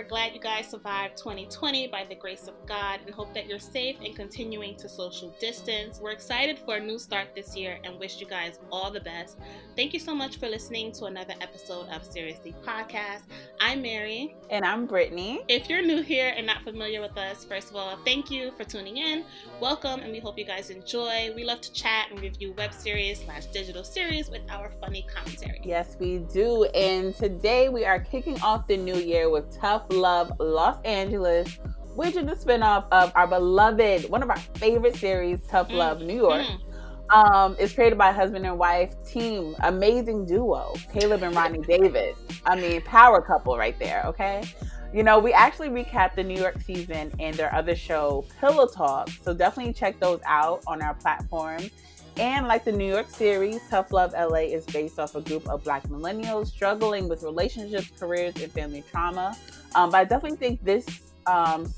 We're glad you guys survived 2020 by the grace of God and hope that you're safe and continuing to social distance. We're excited for a new start this year and wish you guys all the best. Thank you so much for listening to another episode of Seriously Podcast. I'm Mary. And I'm Brittany. If you're new here and not familiar with us, first of all, thank you for tuning in. Welcome, and we hope you guys enjoy. We love to chat and review web series / digital series with our funny commentary. Yes, we do. And today we are kicking off the new year with Tough Love Los Angeles, which is the spinoff of our beloved, one of our favorite series, Tough Love New York. It's created by husband and wife team, amazing duo, Caleb and Ronnie Davis. I mean, power couple right there, okay? You know, we actually recapped the New York season and their other show, Pillow Talk. So definitely check those out on our platforms. And like the New York series, Tough Love LA is based off a group of Black millennials struggling with relationships, careers, and family trauma. But I definitely think this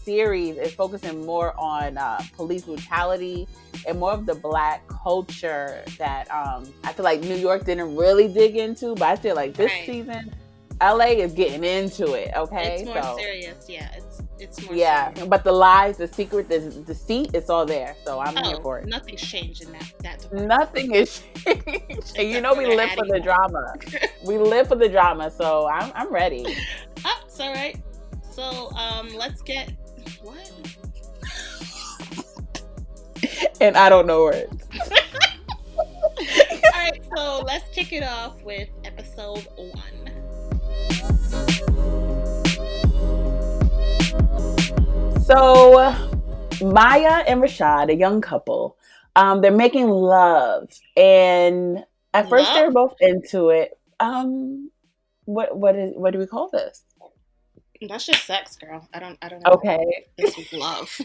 series is focusing more on police brutality and more of the Black culture that I feel like New York didn't really dig into. But I feel like this season, LA is getting into it. Okay, it's more serious. Yeah, it's more. Yeah, serious. But the lies, the secret, the deceit, it's all there. So I'm here for it. Nothing's changed in that department. Nothing is changed. And you know we live for the drama. We live for the drama. So I'm ready. It's all right. So let's get what? And I don't know words. All right, so let's kick it off with episode 1. So, Maya and Rashad, a young couple, they're making love, and at first they're both into it. What do we call this? That's just sex, girl. I don't know. Okay. This was love.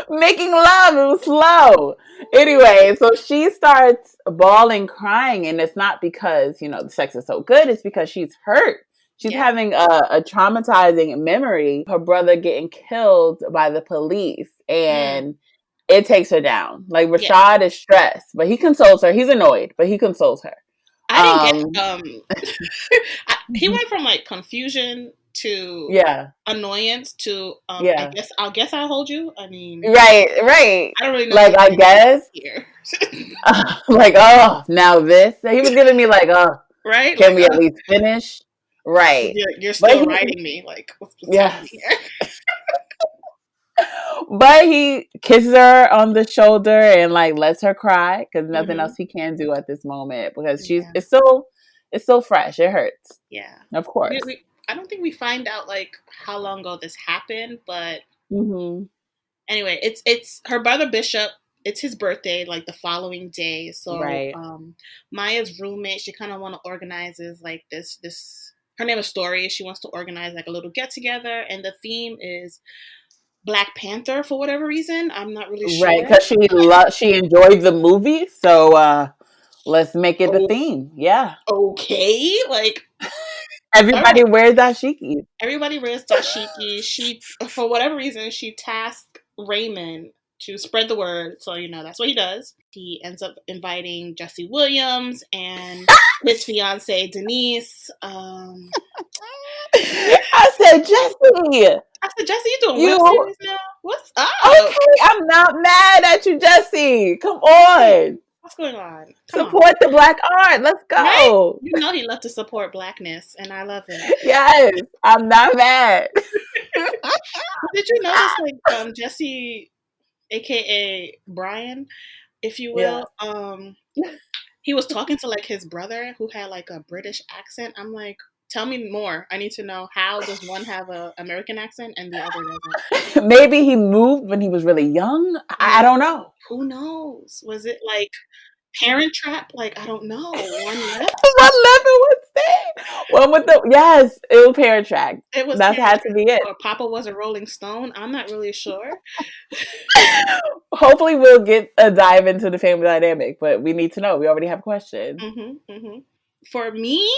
Making love, it was slow. Anyway, so she starts bawling, crying, and it's not because, you know, the sex is so good. It's because she's hurt. She's having a traumatizing memory. Her brother getting killed by the police, and it takes her down. Like, Rashad is stressed, but he consoles her. He's annoyed, but he consoles her. I didn't get he went from like confusion to annoyance to I guess I'll hold you. I mean, right. I don't really know. Like, I guess here. Like, oh, now this. He was giving me like, oh, right? Can we at least finish? Right. You're still writing me. Like, what's happening here? But he kisses her on the shoulder and like lets her cry because nothing else he can do at this moment because it's still fresh. It hurts. Yeah, of course. I don't think we find out like how long ago this happened, but anyway, it's her brother Bishop. It's his birthday, like the following day. So Maya's roommate, she kind of want to organize like this. Her name is Story. She wants to organize like a little get together, and the theme is Black Panther for whatever reason. I'm not really sure. Right, because she enjoyed the movie, so let's make it the theme. Yeah. Okay, like everybody wears dashiki. Everybody wears dashiki. She, for whatever reason, she tasked Raymond to spread the word. So, you know, that's what he does. He ends up inviting Jesse Williams and his fiance Denise. I said, Jesse, you doing web series now? What's up? Okay, I'm not mad at you, Jesse. Come on. What's going on? Support the Black art. Let's go. Right? You know he loved to support Blackness, and I love it. Yes, I'm not mad. Did you notice, like, Jesse, aka Brian, if you will, he was talking to like his brother who had like a British accent. I'm like, tell me more. I need to know, how does one have an American accent and the other doesn't? Maybe he moved when he was really young. I don't know. Who knows? Was it like Parent Trap? Like, I don't know. One left. One left and one stayed. One with it was Parent Trap. That had to be it. Or Papa was a Rolling Stone. I'm not really sure. Hopefully we'll get a dive into the family dynamic, but we need to know. We already have questions. For me,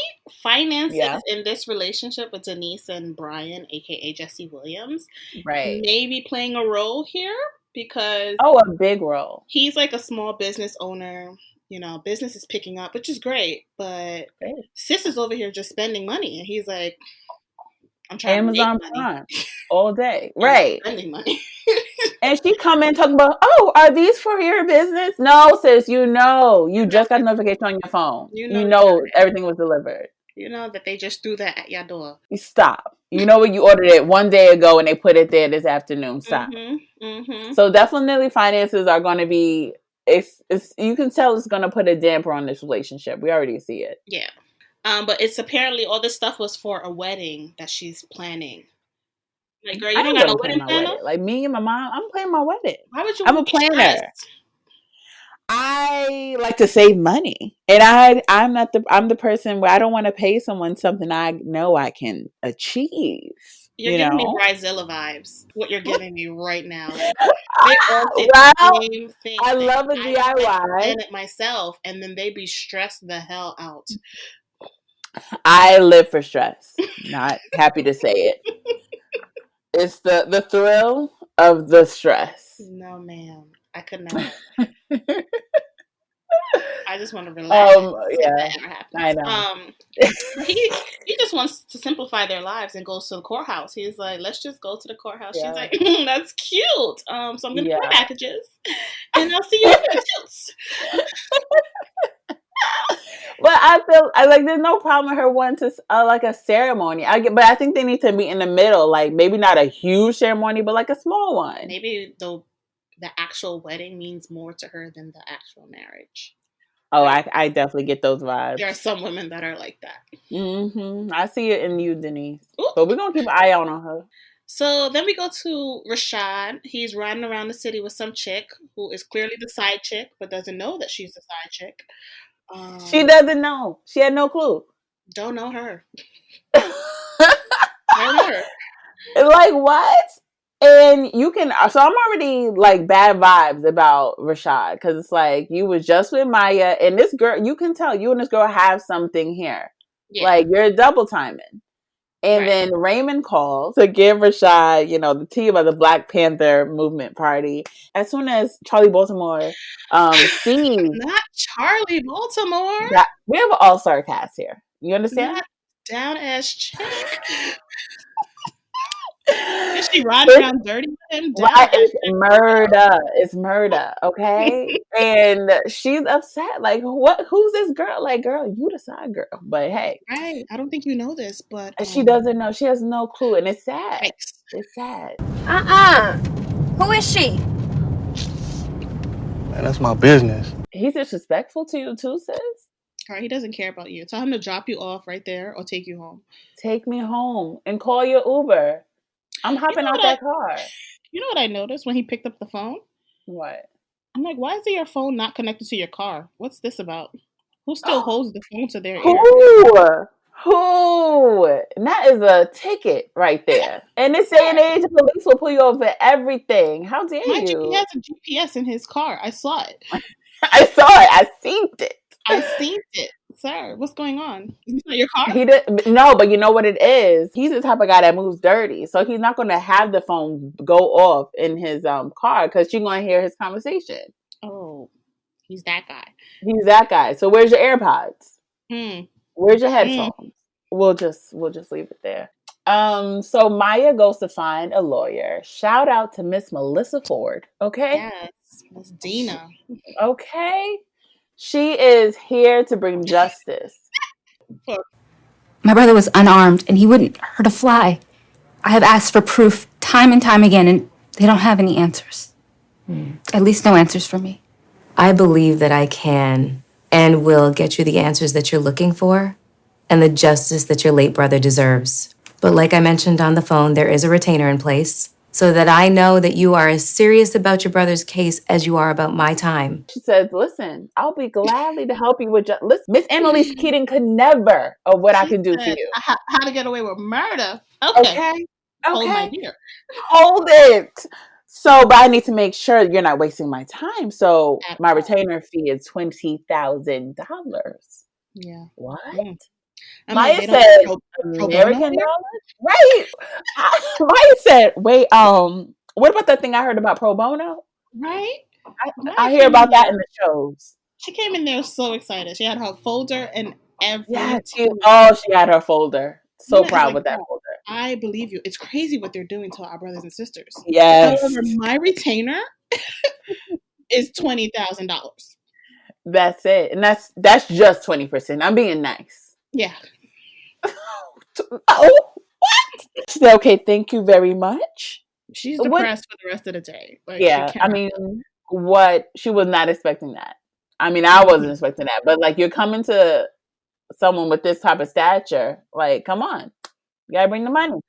finances in this relationship with Denise and Brian, aka Jesse Williams, maybe playing a role here because a big role. He's like a small business owner. You know, business is picking up, which is great. But Sis is over here just spending money, and he's like, I'm trying to make Amazon money. Prime all day. Right. Spending money. And she come in talking about, oh, are these for your business? No, sis, you just got a notification on your phone. You know everything was delivered. You know that they just threw that at your door. Stop. You know what? You ordered it one day ago and they put it there this afternoon. Stop. So definitely finances are going to be, it's you can tell it's going to put a damper on this relationship. We already see it. Yeah. But it's apparently all this stuff was for a wedding that she's planning. Like, girl, you don't got no wedding planner? Like, me and my mom, I'm planning my wedding. Why would you? I'm a planner. I like to save money, and I'm the person where I don't want to pay someone something I know I can achieve. You're giving me Bridezilla vibes. What you're giving me right now. They all did the same thing. I love a DIY. I plan it myself, and then they be stressed the hell out. I live for stress. Not happy to say it. It's the thrill of the stress. No, ma'am. I could not. I just want to relax. Yeah, that ever happens. I know. He just wants to simplify their lives and goes to the courthouse. He's like, let's just go to the courthouse. Yeah. She's like, that's cute. So I'm gonna buy packages, and I'll see you in the shoots. But I feel like there's no problem with her wanting to like a ceremony. But I think they need to meet in the middle, like maybe not a huge ceremony, but like a small one. Maybe the actual wedding means more to her than the actual marriage. Oh, I definitely get those vibes. There are some women that are like that. Mm-hmm. I see it in you, Denise. Ooh. But we're gonna keep an eye out on her. So then we go to Rashad. He's riding around the city with some chick who is clearly the side chick, but doesn't know that she's the side chick. She doesn't know. She had no clue. Don't know her. Don't know her. Like, what? And you can, so I'm already like bad vibes about Rashad because it's like you was just with Maya and this girl, you can tell you and this girl have something here. Yeah. Like you're double timing. And then Raymond calls to give Rashad, the tea about the Black Panther movement party. As soon as Charlie Baltimore sees... Not Charlie Baltimore. We have an all-star cast here. You understand? Not down-ass chick. Is she riding around dirty with him? It's murder, okay? And she's upset. Like, what? Who's this girl? Like, girl, you the side girl. But hey. Right. I don't think you know this, but... she doesn't know. She has no clue. And it's sad. Thanks. It's sad. Who is she? Man, that's my business. He's disrespectful to you too, sis? All right, he doesn't care about you. Tell him to drop you off right there or take you home. Take me home and call your Uber. I'm hopping out that car. You know what I noticed when he picked up the phone? What? I'm like, why is your phone not connected to your car? What's this about? Who still holds the phone to their ear? Who? And that is a ticket right there. In this day and age, the police will pull you over everything. How dare you? He has a GPS in his car. I saw it. I saw it. I seen it. I seen it. Sir, what's going on? Is this your car? No, but you know what it is? He's the type of guy that moves dirty. So he's not going to have the phone go off in his car because you're going to hear his conversation. Oh, he's that guy. He's that guy. So where's your AirPods? Where's your headphones? We'll just leave it there. So Maya goes to find a lawyer. Shout out to Miss Melissa Ford. Okay? Yes, Miss Dina. Okay? She is here to bring justice. My brother was unarmed and he wouldn't hurt a fly. I have asked for proof time and time again and they don't have any answers. At least no answers for me. I believe that I can and will get you the answers that you're looking for and the justice that your late brother deserves. But like I mentioned on the phone, there is a retainer in place so that I know that you are as serious about your brother's case as you are about my time. She says, listen, I'll be gladly to help you with listen, Miss Annalise Keating could never of what I can do for you. How to get away with murder. Okay. Hold my beer. Hold it. So, but I need to make sure you're not wasting my time. So my retainer fee is $20,000. Yeah. What? Maya said American dollars? Right. Maya said, wait, what about that thing I heard about pro bono? Right. I hear about that in the shows. She came in there so excited. She had her folder and everything. Yeah, she had her folder. So proud with that folder. I believe you. It's crazy what they're doing to our brothers and sisters. Yes. However, my retainer is $20,000. That's it. And that's just 20%. I'm being nice. Yeah. Oh, what? She said, okay, thank you very much. She's depressed for the rest of the day. Like, yeah, I mean, she was not expecting that. I mean, I wasn't expecting that. But, like, you're coming to someone with this type of stature. Like, come on. You gotta bring the money.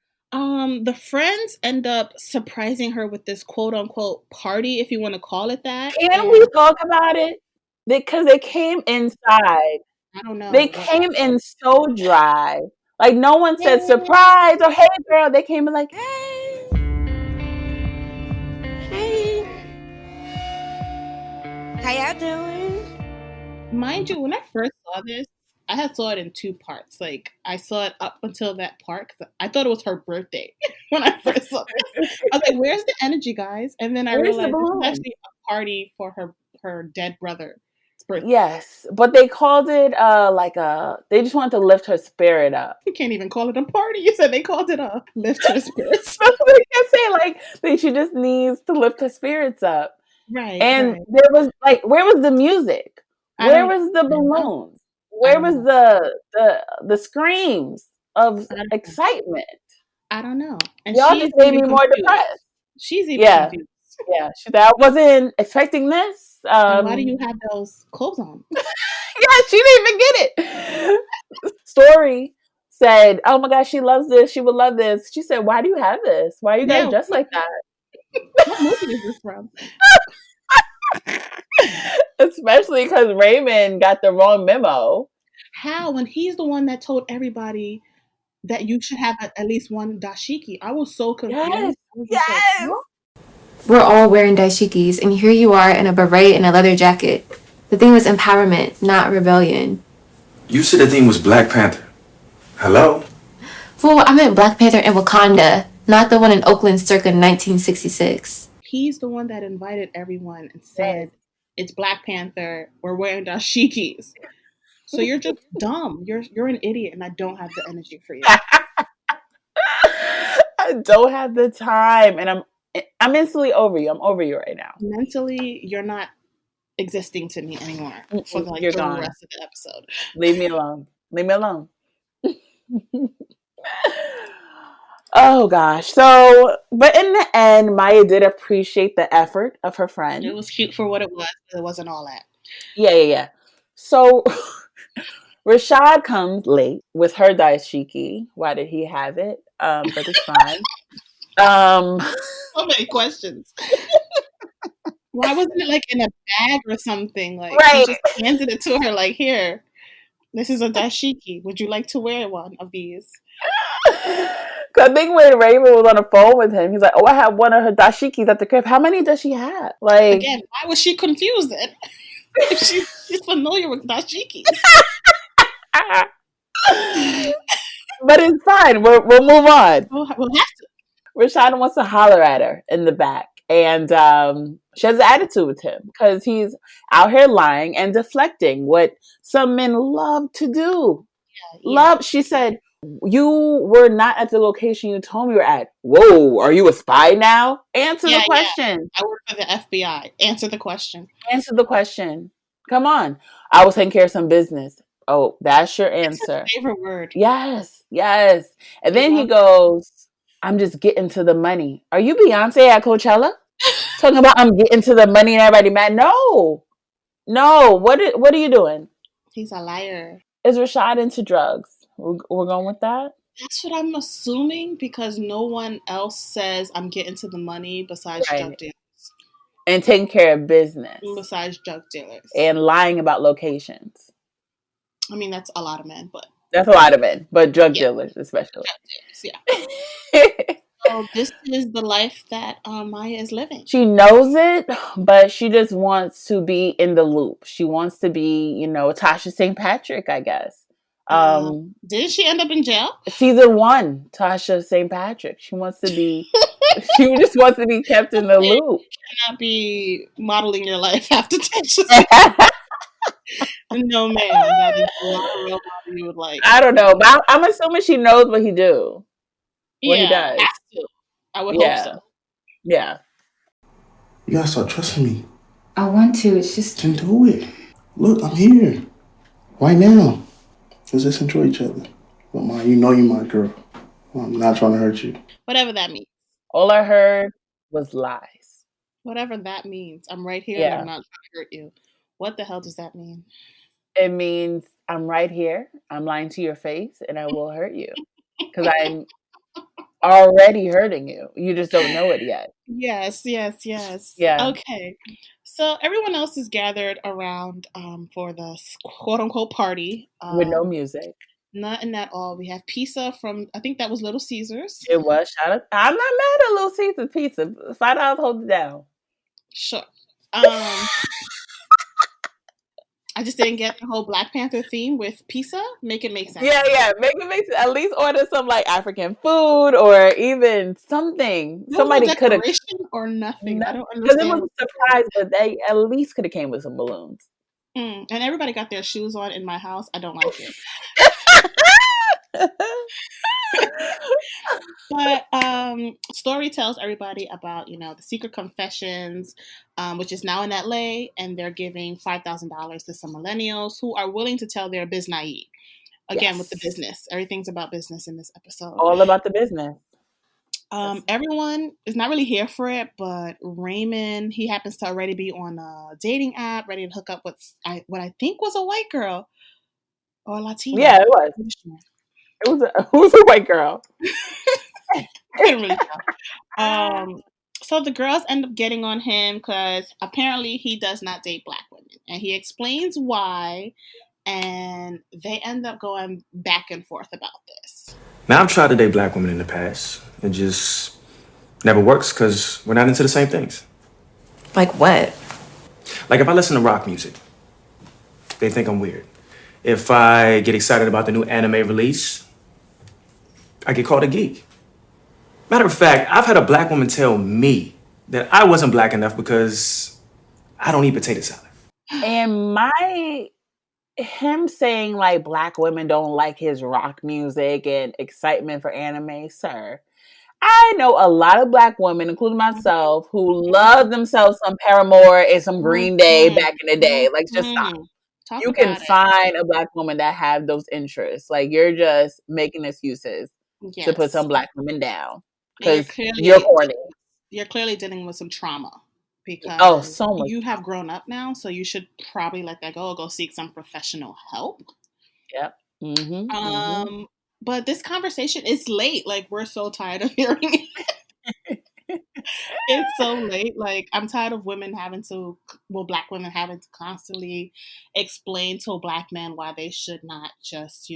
The friends end up surprising her with this quote-unquote party, if you want to call it that. Can we talk about it? Because they came inside. I don't know. They came in so dry. Like, no one said surprise or hey, girl. They came in like, hey. Hey. How y'all doing? Mind you, when I first saw this, I had saw it in two parts. Like, I saw it up until that part because I thought it was her birthday when I first saw it. I was like, "Where's the energy, guys?" And then I realized it was actually a party for her dead brother's birthday. Yes, but they called it they just wanted to lift her spirit up. You can't even call it a party. You said they called it a lift her spirits. They kept saying she just needs to lift her spirits up. Right. And there was where was the music? Where was the balloons? Where was the screams of excitement? I don't know. And y'all just made me more depressed. She's even confused. Yeah, I wasn't expecting this. Why do you have those clothes on? Yeah, she didn't even get it. Story said, "Oh my gosh, she loves this. She would love this." She said, "Why do you have this? Why are you guys dressed like that?" What movie is this from? Especially because Raymond got the wrong memo. How? When he's the one that told everybody that you should have at least one dashiki. I was so confused. Yes. We're all wearing dashikis, and here you are in a beret and a leather jacket. The thing was empowerment, not rebellion. You said the thing was Black Panther. Hello? Fool, I meant Black Panther in Wakanda, not the one in Oakland circa 1966. He's the one that invited everyone and said, "It's Black Panther. We're wearing dashikis." So you're just dumb. You're an idiot, and I don't have the energy for you. I don't have the time, and I'm mentally over you. I'm over you right now. Mentally, you're not existing to me anymore for the rest of the episode. Leave me alone. Leave me alone. Oh gosh. So, but in the end, Maya did appreciate the effort of her friend. It was cute for what it was, but it wasn't all that. Yeah. So Rashad comes late with her dashiki. Why did he have it? But it's fine. So many questions. Why wasn't it like in a bag or something? Like he just handed it to her, like, "Here, this is a dashiki. Would you like to wear one of these?" Cause I think when Raymond was on the phone with him, he's like, "Oh, I have one of her dashikis at the crib. How many does she have?" Like, again, why was she confused then? She's familiar with dashikis. But it's fine. We'll move on. We'll have to. Rashada wants to holler at her in the back, and she has an attitude with him because he's out here lying and deflecting, what some men love to do. Yeah. She said, "You were not at the location you told me you were at." Whoa, are you a spy now? Answer the question. Yeah. I work for the FBI. Answer the question. Answer the question. Come on. I was taking care of some business. Oh, that's your answer. That's your favorite word. Yes. And then he goes, "I'm just getting to the money." Are you Beyonce at Coachella? Talking about I'm getting to the money and everybody mad? No. What are you doing? He's a liar. Is Rashad into drugs? We're going with that? That's what I'm assuming because no one else says I'm getting to the money besides drug dealers. And taking care of business. Besides drug dealers. And lying about locations. I mean, that's a lot of men, but... That's a lot of men, but drug dealers especially. Drug dealers, yeah. So this is the life that Maya is living. She knows it, but she just wants to be in the loop. She wants to be, Tasha St. Patrick, I guess. Didn't she end up in jail? Season 1, Tasha St. Patrick. She wants to be... she just wants to be kept in the loop. You cannot be modeling your life after Tasha. No, man. That is a lot of real you would like. I don't know, but I'm assuming she knows what he do. Well, he Yeah, does. has to. I would hope Yeah. so. Yeah. You gotta start trusting me. I want to. It's just. Then do it. Look, I'm here. Right now. Let's just enjoy each other. But Ma, you know you're my girl. I'm not trying to hurt you. Whatever that means. All I heard was lies. Whatever that means. I'm right here and I'm Yeah. not trying to hurt you. What the hell does that mean? It means I'm right here. I'm lying to your face and I will hurt you. Because I'm already hurting you. You just don't know it yet. Yes. Yeah. Okay. So everyone else is gathered around for the quote unquote party. With no music. Nothing at all. We have pizza from, I think that was Little Caesars. It was. Shout out. I'm not mad at Little Caesars pizza. $5 hold it down. Sure. I just didn't get the whole Black Panther theme with pizza. Make it make sense. Yeah. Make it make sense. At least order some like African food or even something. No Somebody could have or nothing. I don't because it understand. was a surprise, but they at least could have came with some balloons. And everybody got their shoes on in my house. I don't like it. But Story tells everybody about, the secret confessions, which is now in LA, and they're giving $5,000 to some millennials who are willing to tell their biz naive. Again, with the business. Everything's about business in this episode. All about the business. Everyone is not really here for it, but Raymond, he happens to already be on a dating app, ready to hook up with what I think was a white girl or Latina. Yeah, it was. It was a white girl. I couldn't really tell. So the girls end up getting on him because apparently he does not date Black women, and he explains why. And they end up going back and forth about this. Now, I've tried to date Black women in the past. It just never works because we're not into the same things. Like what? Like if I listen to rock music, they think I'm weird. If I get excited about the new anime release, I get called a geek. Matter of fact, I've had a Black woman tell me that I wasn't Black enough because I don't eat potato salad. And him saying like Black women don't like his rock music and excitement for anime, sir. I know a lot of Black women, including myself, who love themselves some Paramore and some Green Day back in the day. Like, just stop. You can find a Black woman that have those interests. Like, you're just making excuses to put some Black women down because you're corny. You're clearly dealing with some trauma because so much. You have grown up now, so you should probably let that go or go seek some professional help. Yep. Mm-hmm. But this conversation is late. Like, we're so tired of hearing it. It's so late. Like, I'm tired of Black women having to constantly explain to Black men why they should not just,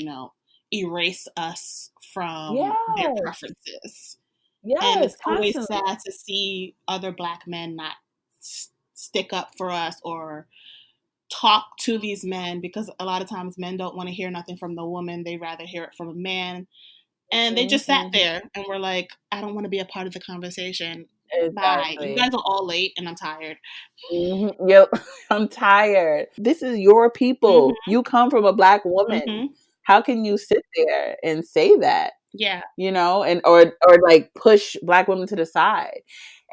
erase us from their preferences. Yes, and it's constantly. Always sad to see other Black men not stick up for us or talk to these men, because a lot of times men don't want to hear nothing from the woman. They rather hear it from a man. And they just sat there and were like, I don't want to be a part of the conversation. Exactly. Bye. You guys are all late and I'm tired. Mm-hmm. Yep. I'm tired. This is your people. Mm-hmm. You come from a Black woman. Mm-hmm. How can you sit there and say that? Yeah. And or like push Black women to the side.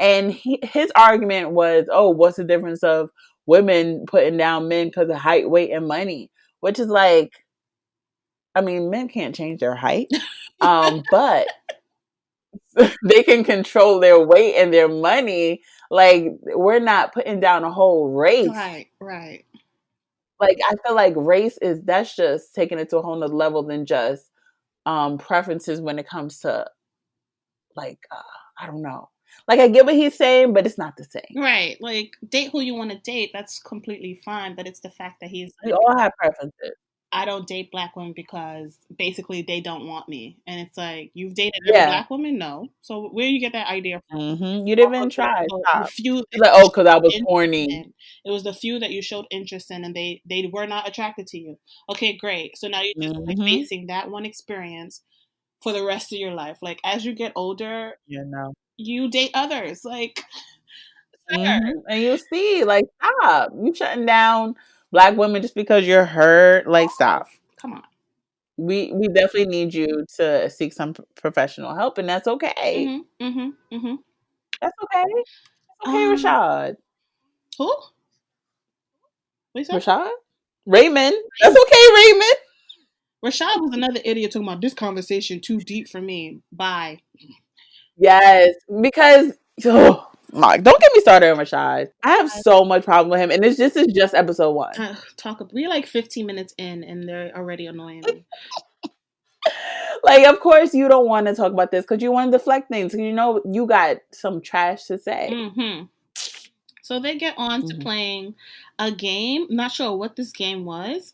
And his argument was, what's the difference of women putting down men because of height, weight, and money? Which is like, I mean, men can't change their height, but they can control their weight and their money. Like, we're not putting down a whole race. Right. Like, I feel like that's just taking it to a whole nother level than just preferences when it comes to, like, I don't know. Like, I get what he's saying, but it's not the same. Right. Like, date who you want to date. That's completely fine. But it's the fact that we all have preferences. I don't date Black women because basically they don't want me. And it's like, you've dated every Black woman? No. So where do you get that idea from? Mm-hmm. You didn't even try. The few because I was corny. It was the few that you showed interest in and they were not attracted to you. Okay, great. So now you're just like facing that one experience for the rest of your life. Like, as you get older, you date others. Like, and you see, like, stop. You shutting down Black women just because you're hurt. Like, stop. Come on. We definitely need you to seek some professional help, and that's okay. That's okay. It's okay, Rashad. Who? What you Rashad? Raymond. That's okay, Raymond. Rashad was another idiot talking about this conversation too deep for me. Bye. Yes, because Mike, don't get me started on Rashad. I have so much problem with him, and this is just episode 1. We're like 15 minutes in, and they're already annoying me. Like, of course, you don't want to talk about this because you want to deflect things. You know, you got some trash to say. So they get on to playing a game. Not sure what this game was.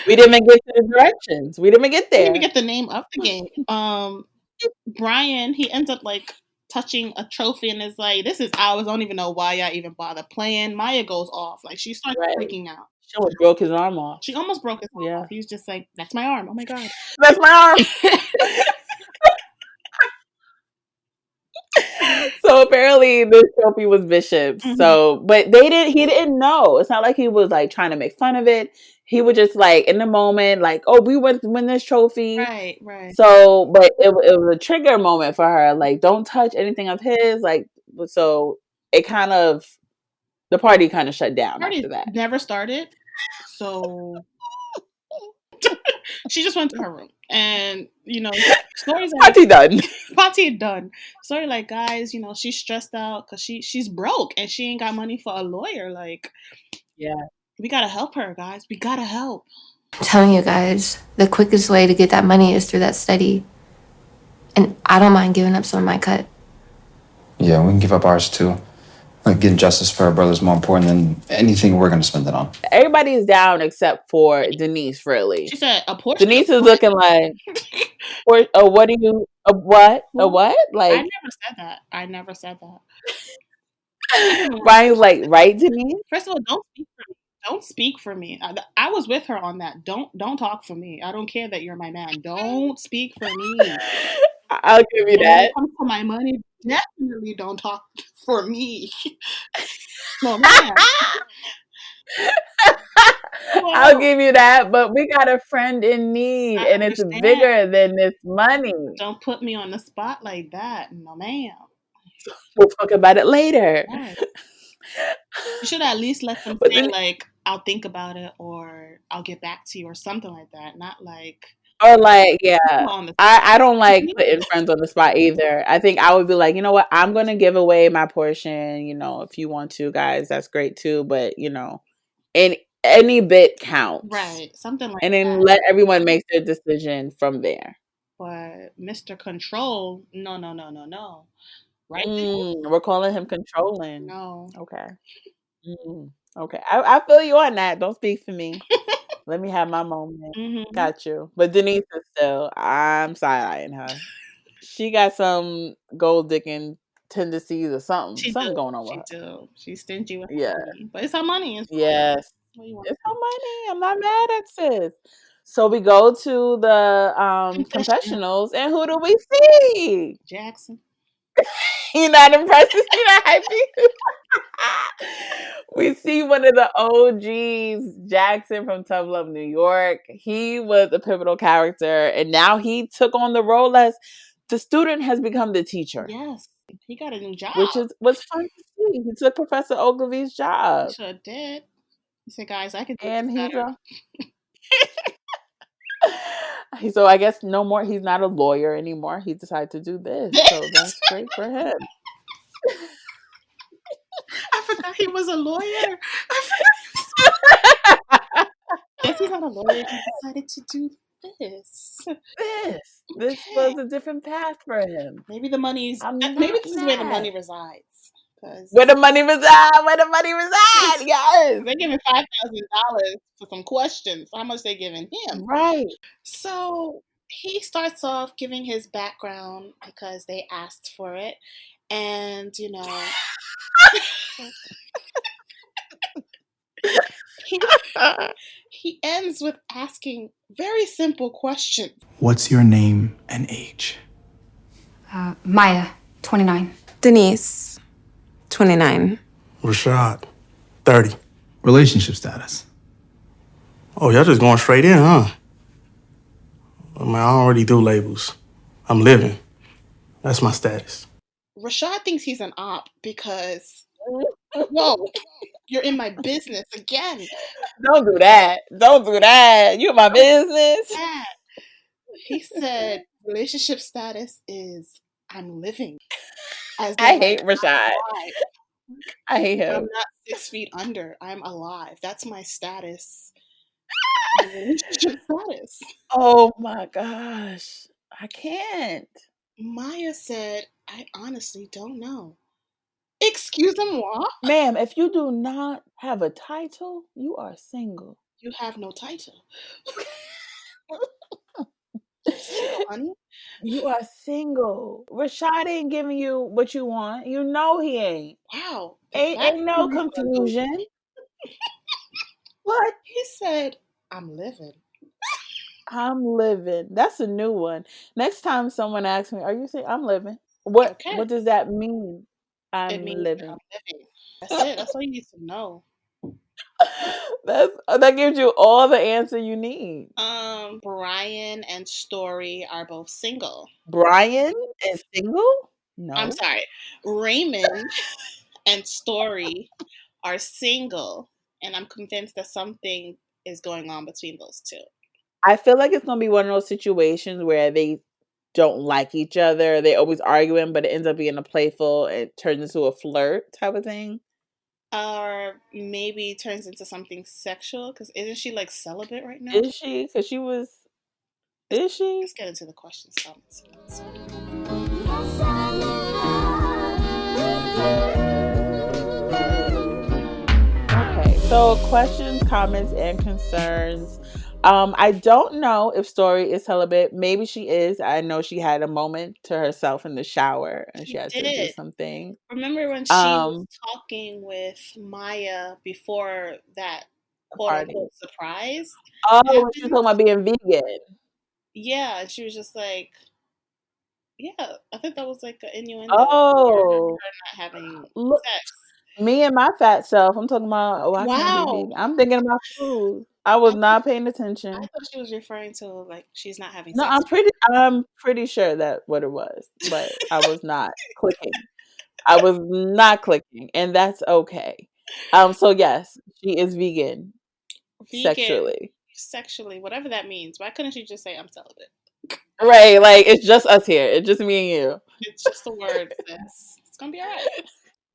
We didn't even get to the directions. We didn't even get there. We didn't even get the name of the game. Brian, he ends up like touching a trophy and is like, "This is ours. I don't even know why I even bother playing." Maya goes off. Like, she starts freaking out. She almost broke his arm off. She almost broke his arm off. He's just like, "That's my arm. Oh my God. That's my arm." So apparently this trophy was Bishop's. So, but he didn't know. It's not like he was like trying to make fun of it. He was just like in the moment, like, "Oh, we win this trophy." Right. So, but it was a trigger moment for her. Like, don't touch anything of his. Like, so it kind of, the party kind of shut down after that. Never started. So she just went to her room, and stories like party done. Story like, guys, she's stressed out because she's broke and she ain't got money for a lawyer. Like, yeah, we gotta help her, guys. We gotta help. I'm telling you guys, the quickest way to get that money is through that study, and I don't mind giving up some of my cut. Yeah, we can give up ours too. Like, getting justice for our brother is more important than anything we're going to spend it on. Everybody's down except for Denise, really. She said a portion. Denise is looking like, what do you, a what? A what? Like, I never said that. Brian's like, right, Denise? First of all, don't speak for me. Don't speak for me. I was with her on that. Don't talk for me. I don't care that you're my man. Don't speak for me. I'll give you that. When it comes to my money, definitely don't talk for me. No, man. I'll give you that, but we got a friend in need, and it's bigger than this money. Don't put me on the spot like that. No, ma'am. We'll talk about it later. Right. You should at least let them say, like, I'll think about it, or I'll get back to you, or something like that. Not like... Or like, yeah, I don't like putting friends on the spot either. I think I would be like, you know what, I'm going to give away my portion. If you want to, guys, that's great too. But, any bit counts. Right. Something like that. And then that. let everyone make their decision from there. But Mr. Control, no. Right? We're calling him controlling. No. Okay. Okay. I feel you on that. Don't speak for me. Let me have my moment. Got you. But Denise is still, I'm side-eyeing her. She got some gold digging tendencies or something. Something going on with her. She's stingy with her money. But it's her money. Yes. It's her money. I'm not mad at sis. So we go to the confessionals, and who do we see? Jackson. You're not impressed? You're not happy? We see one of the OGs, Jackson from Tough Love New York. He was a pivotal character, and now he took on the role as the student has become the teacher. Yes, he got a new job, which was fun to see. He took Professor Ogilvy's job. He sure did. He said, "Guys, I can do and this better." So I guess no more. He's not a lawyer anymore. He decided to do this, so that's great for him. I forgot he was a lawyer. Yes, he's not a lawyer. He decided to do this. This was a different path for him. Maybe the money's. Maybe this is where the money resides. Where the money resides. Where the money resides. Yes. They're giving $5,000 for some questions. How much they giving him? Right. So he starts off giving his background because they asked for it, and he ends with asking very simple questions. What's your name and age? Maya, 29. Denise, 29. Rashad, 30. Relationship status. Oh, y'all just going straight in, huh? I already do labels. I'm living. That's my status. Rashad thinks he's an op because, whoa, you're in my business again. Don't do that. Don't do that. You in my business. Yeah. He said relationship status is I'm living. As I hate Rashad. I hate him. I'm not 6 feet under. I'm alive. That's my status. My relationship status. Oh my gosh. I can't. Maya said, I honestly don't know. Excusez-moi? Ma'am, if you do not have a title, you are single. You have no title. Single, honey. You are single. Rashad ain't giving you what you want. You know he ain't. Wow. Ain't no confusion. What? He said, I'm living. I'm living. That's a new one. Next time someone asks me, are you saying I'm living? What does that mean? It means living. I'm living. That's it. That's all you need to know. That gives you all the answer you need. Brian and Story are both single. Brian is single? No. I'm sorry. Raymond and Story are single, and I'm convinced that something is going on between those two. I feel like it's gonna be one of those situations where they don't like each other. They always arguing, but it ends up being a playful. It turns into a flirt type of thing. Or maybe turns into something sexual, because isn't she like celibate right now? Is she? Because she was. Is she? Let's get into the questions. Okay, so questions, comments, and concerns. I don't know if Story is celibate. Maybe she is. I know she had a moment to herself in the shower and she had to do something. Remember when she was talking with Maya before that quote unquote surprise? Oh, when she was talking about being vegan. Yeah, she was just like, yeah, I think that was like an innuendo. Oh, her not having sex. Me and my fat self. I'm talking about. I can't be vegan. I'm thinking about food. I was not paying attention. I thought she was referring to like she's not having no, sex. I'm pretty sure that what it was, but I was not clicking. I was not clicking, and that's okay. So yes, she is vegan. Sexually, whatever that means. Why couldn't she just say I'm celibate? Right, like it's just us here. It's just me and you. It's just a word. It's gonna be all right. But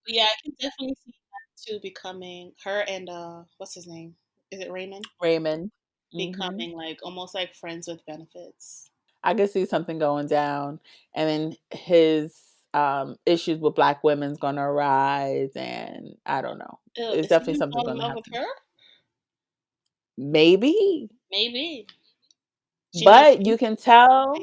yeah, I can definitely see that too becoming her and what's his name? Is it Raymond? Raymond. Becoming like almost like friends with benefits. I could see something going down, and then his issues with Black women's gonna arise, and I don't know. It's definitely something gonna happen. With her? Maybe. But you can tell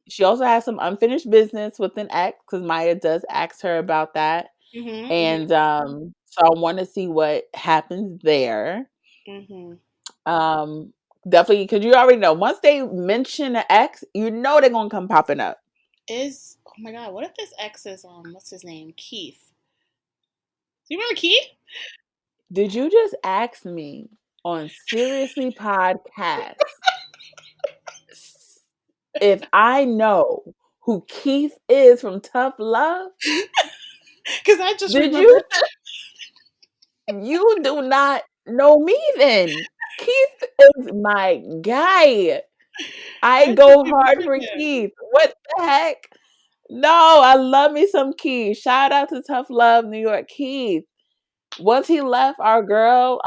she also has some unfinished business with an ex, because Maya does ask her about that. And so I want to see what happens there. Definitely, because you already know once they mention an ex, you know they're gonna come popping up. Oh my god, what if this ex is what's his name? Keith. Do you remember Keith? Did you just ask me on Seriously Podcast if I know who Keith is from Tough Love? Because I just remembered. You do not know me then. Keith is my guy. I go hard for Keith. What the heck? No, I love me some Keith. Shout out to Tough Love New York. Keith. Once he left our girl,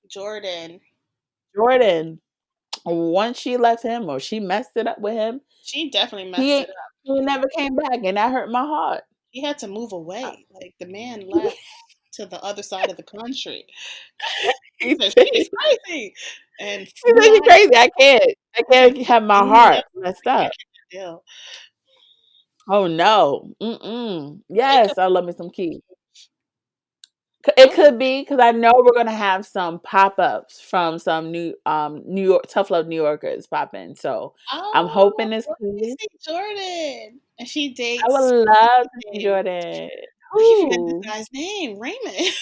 Jordan. Once she left him or she messed it up with him. She definitely messed it up. He never came back, and that hurt my heart. He had to move away. Like the man left to the other side of the country. He said, she's crazy. And he said, she's crazy. I can't have my heart messed up. Oh no. Yes, I love me some Keith. It could be because I know we're gonna have some pop-ups from some new New York Tough Love New Yorkers popping. So I'm hoping it's cool. Jordan. And she dates. I would love to see Jordan. I forget this guy's name. Raymond.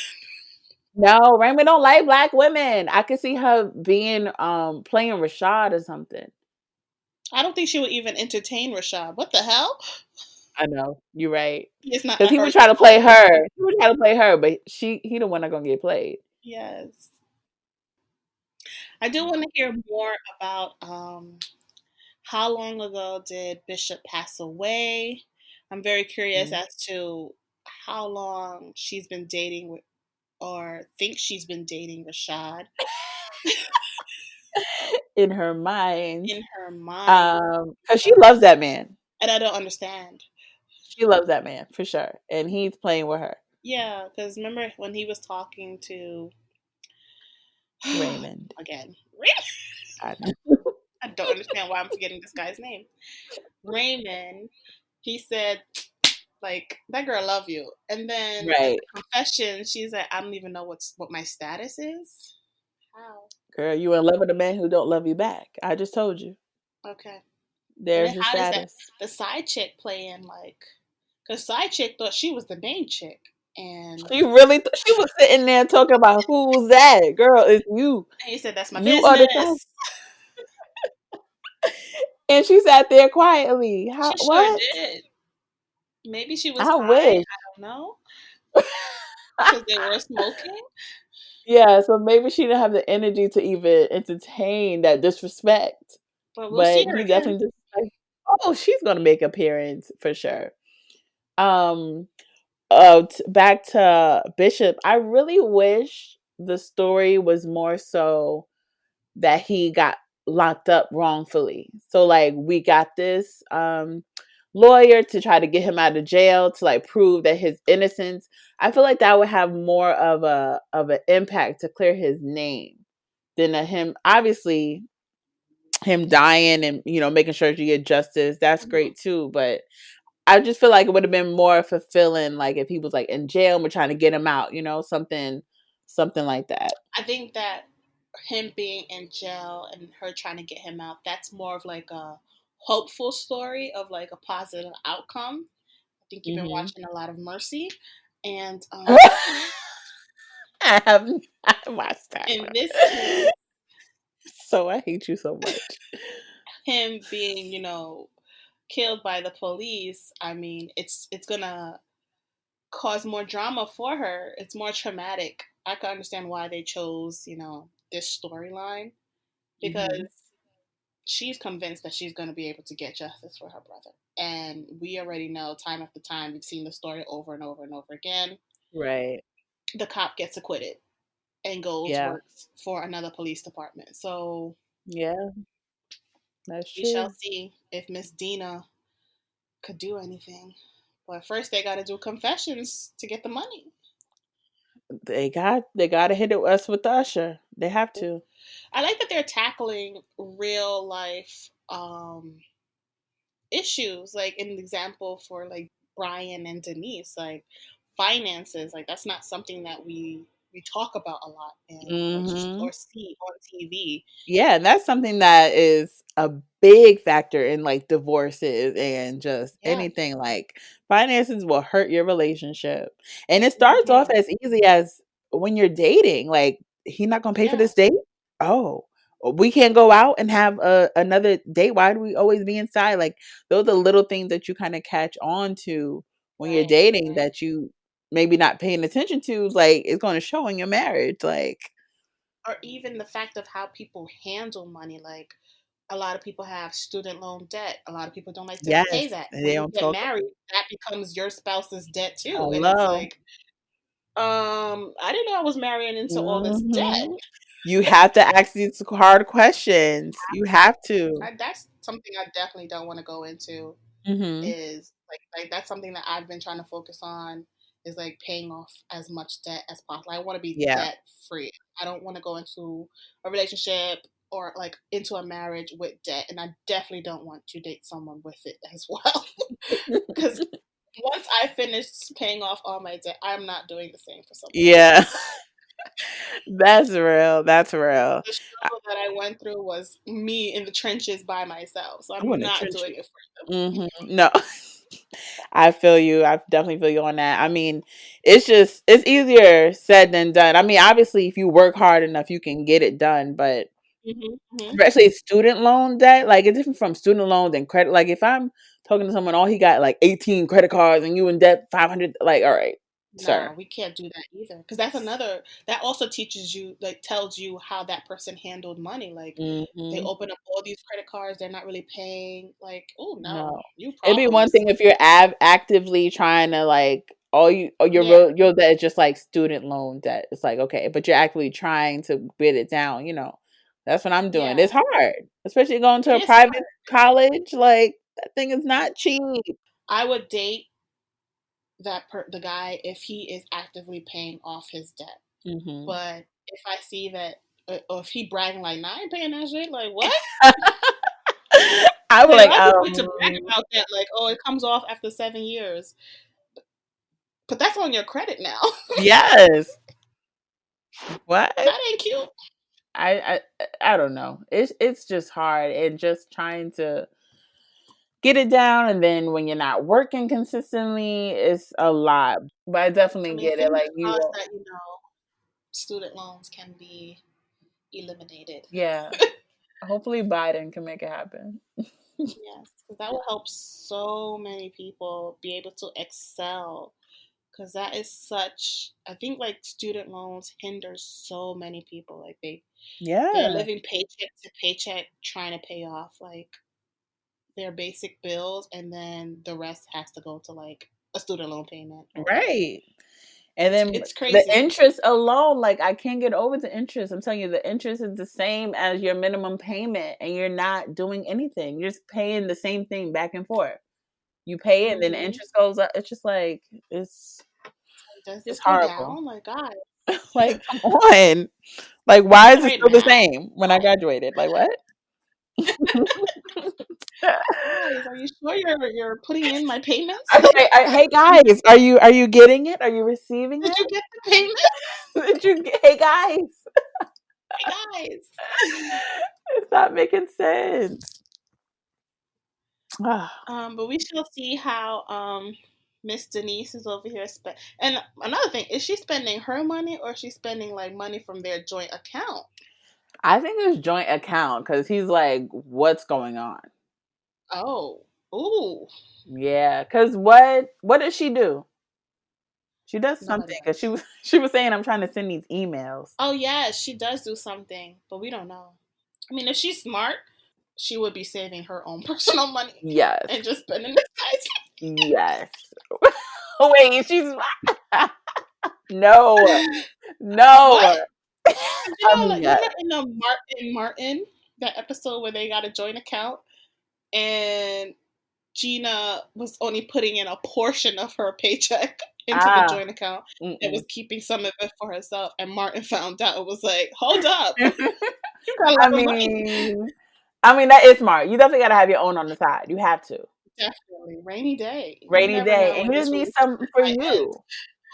No, Raymond don't like Black women. I could see her being playing Rashad or something. I don't think she would even entertain Rashad. What the hell? I know. You're right. It's not Because he her. would try to play her. He would try to play her, but he the one not gonna get played. Yes. I do want to hear more about how long ago did Bishop pass away? I'm very curious as to how long she's been dating with, or thinks she's been dating Rashad. In her mind. In her mind. Because she loves that man. And I don't understand. She loves that man, for sure. And he's playing with her. Yeah, because remember when he was talking to Raymond. Again. I don't understand why I'm forgetting this guy's name. Raymond, he said, like, that girl love you. And then in the confession, she's like, I don't even know what my status is. How? Girl, you in love with a man who don't love you back. I just told you. Okay. There's your status. The side chick playing, like, because side chick thought she was the main chick. And she really she was sitting there talking about who's that girl. It's you. And he said, "That's my you business." And she sat there quietly. She sure did. Maybe she was high. Wish. I don't know. Because they were smoking. Yeah, so maybe she didn't have the energy to even entertain that disrespect. But we'll see her he again. definitely just like, oh, she's gonna make an appearance for sure. Back to Bishop, I really wish the story was more so that he got locked up wrongfully. So like we got this lawyer to try to get him out of jail to like prove that his innocence. I feel like that would have more of an impact to clear his name than him obviously him dying and making sure you get justice. That's great too, but I just feel like it would have been more fulfilling, like if he was like in jail and we're trying to get him out, something like that. I think that him being in jail and her trying to get him out, that's more of like a hopeful story of like a positive outcome. I think you've been watching a lot of Mercy, and I have watched that. In this case, so I hate you so much. Him being, killed by the police, I mean, it's gonna cause more drama for her. It's more traumatic. I can understand why they chose, this storyline, because she's convinced that she's going to be able to get justice for her brother. And we already know time after time, we've seen the story over and over and over again. Right. The cop gets acquitted and goes works for another police department. So yeah, that's true. We shall see if Miss Dina could do anything. But first, they got to do confessions to get the money. They got to hit us with Usher. They have to. I like that they're tackling real life issues, like an example for like Brian and Denise, like finances. Like that's not something that we talk about a lot or see on TV. Yeah, and that's something that is a big factor in like divorces and just anything. Like finances will hurt your relationship, and it starts off as easy as when you're dating. Like he's not gonna pay for this date. Oh, we can't go out and have another date. Why do we always be inside? Like those are little things that you kind of catch on to when you're dating that you maybe not paying attention to. Like it's going to show in your marriage. Like, or even the fact of how people handle money. Like a lot of people have student loan debt. A lot of people don't like to pay that. When you get married, that becomes your spouse's debt too. Hello. And it's like, I didn't know I was marrying into all this debt. You have to ask these hard questions. You have to. That's something I definitely don't want to go into. Is like that's something that I've been trying to focus on. Is like paying off as much debt as possible. I want to be debt free. I don't want to go into a relationship or like into a marriage with debt, and I definitely don't want to date someone with it as well. Because once I finish paying off all my debt, I'm not doing the same for someone else. That's real. That's real. The struggle that I went through was me in the trenches by myself, so I'm not doing it for them. No. I feel you. I definitely feel you on that. I mean, it's easier said than done. I mean, obviously, if you work hard enough, you can get it done. But Especially student loan debt. Like, it's different from student loans and credit. Like, if I'm talking to someone, he got like 18 credit cards and you in debt 500, like, all right, sir. No, we can't do that either. Because that's another, that also teaches you, like, tells you how that person handled money. Like, they open up all these credit cards, they're not really paying. Like, oh, no, you It'd be one problems. thing if you're actively trying to, like, your debt is just like student loan debt. It's like, okay, but you're actually trying to bid it down, That's what I'm doing. It's hard, especially going to a private college. Like, that thing is not cheap. I would date the guy if he is actively paying off his debt. But if I see that, or if he bragging like, "Nah, I ain't paying that shit," like, what? I would like to brag about that, like, oh, it comes off after 7 years, but that's on your credit now. Yes. What? That ain't cute. I don't know. It's just hard, and just trying to get it down, and then when you're not working consistently, it's a lot. But I definitely get it. Like, that, student loans can be eliminated. Yeah. Hopefully Biden can make it happen. Yes, because that will help so many people be able to excel. Because that is I think, like, student loans hinder so many people. Like, they're living paycheck to paycheck trying to pay off, like, their basic bills, and then the rest has to go to, like, a student loan payment. Right. And then it's crazy. The interest alone, like, I can't get over the interest. I'm telling you, the interest is the same as your minimum payment, and you're not doing anything. You're just paying the same thing back and forth. You pay it, and then the interest goes up. It's just like, it's horrible. Down? Like, God. Like, come on. Like, why is it still the same when I graduated? Like, what? Guys, are you sure you're putting in my payments? Hey guys, are you getting it? Are you receiving it? Did you get the payment? Hey guys. Hey guys. It's not making sense. But we shall see how Miss Denise is over here and another thing, is she spending her money, or is she spending, like, money from their joint account? I think it's joint account, because he's like, what's going on? Oh. Ooh. Yeah, because what does she do? She does something, because she was saying, I'm trying to send these emails. Oh yeah, she does do something, but we don't know. I mean, if she's smart, she would be saving her own personal money. Yes. And just spending it. Yes. Wait, she's no. What? In Martin, that episode where they got a joint account, and Gina was only putting in a portion of her paycheck into the joint account and was keeping some of it for herself, and Martin found out. It was like, hold up. I mean, that is smart. You definitely got to have your own on the side. You have to. Definitely. Rainy day. And you just need something for you.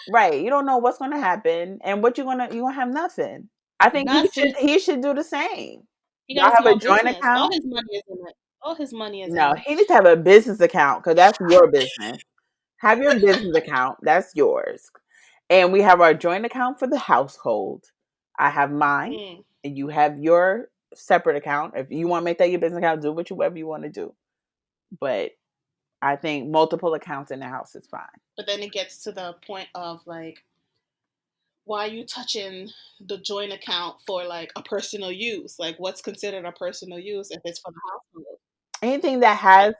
Right. You don't know what's going to happen, and what you're going to have nothing. I think he should do the same. Y'all have a joint account. All his money is in it. All his money is in it. No, he needs to have a business account, because that's your business. Have your business account. That's yours. And we have our joint account for the household. I have mine, and you have your separate account. If you want to make that your business account, do whatever you want to do. But I think multiple accounts in the house is fine. But then it gets to the point of, like, why are you touching the joint account for, like, a personal use? Like, what's considered a personal use if it's for the household? Anything that has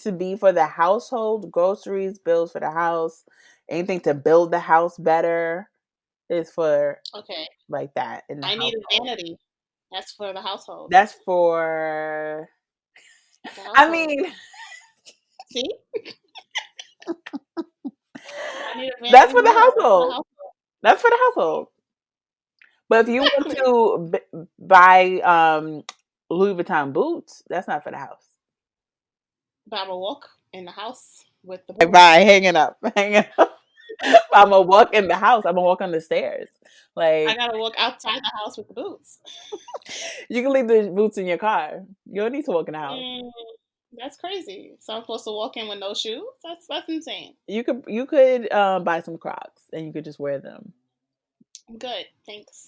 to be for the household, groceries, bills for the house, anything to build the house better is for like that. I need a vanity. That's for the household. That's for I mean see? That's for the household. That's for the household. But if you want to buy Louis Vuitton boots, that's not for the house. But I'm gonna walk in the house with the boots. Bye, hanging up. I'm gonna walk in the house. I'm gonna walk on the stairs. Like, I gotta walk outside the house with the boots. You can leave the boots in your car. You don't need to walk in the house. That's crazy. So I'm supposed to walk in with no shoes? That's insane. You could buy some Crocs and you could just wear them. I'm good, thanks.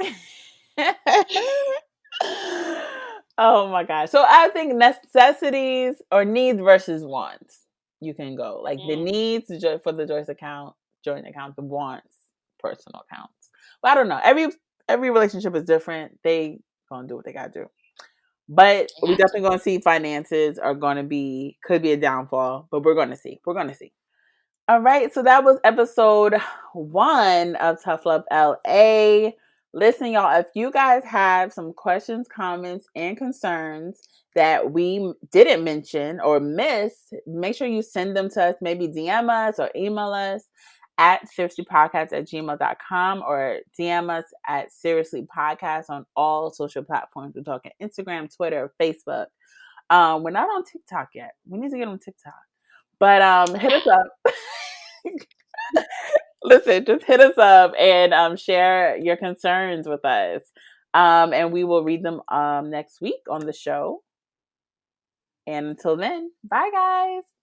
Oh my gosh. So I think necessities or needs versus wants. You can go like the needs for the joint account, the wants, personal accounts. But I don't know. Every relationship is different. They gonna do what they gotta do. But we definitely gonna see finances could be a downfall. But we're gonna see. All right, so that was episode 1 of Tough Love LA. Listen, y'all, if you guys have some questions, comments, and concerns that we didn't mention or missed, make sure you send them to us. Maybe DM us or email us at seriouslypodcast@gmail.com or DM us at seriouslypodcast on all social platforms. We're talking Instagram, Twitter, Facebook. We're not on TikTok yet. We need to get on TikTok. But hit us up. Listen, just hit us up and share your concerns with us. And we will read them next week on the show. And until then, bye guys.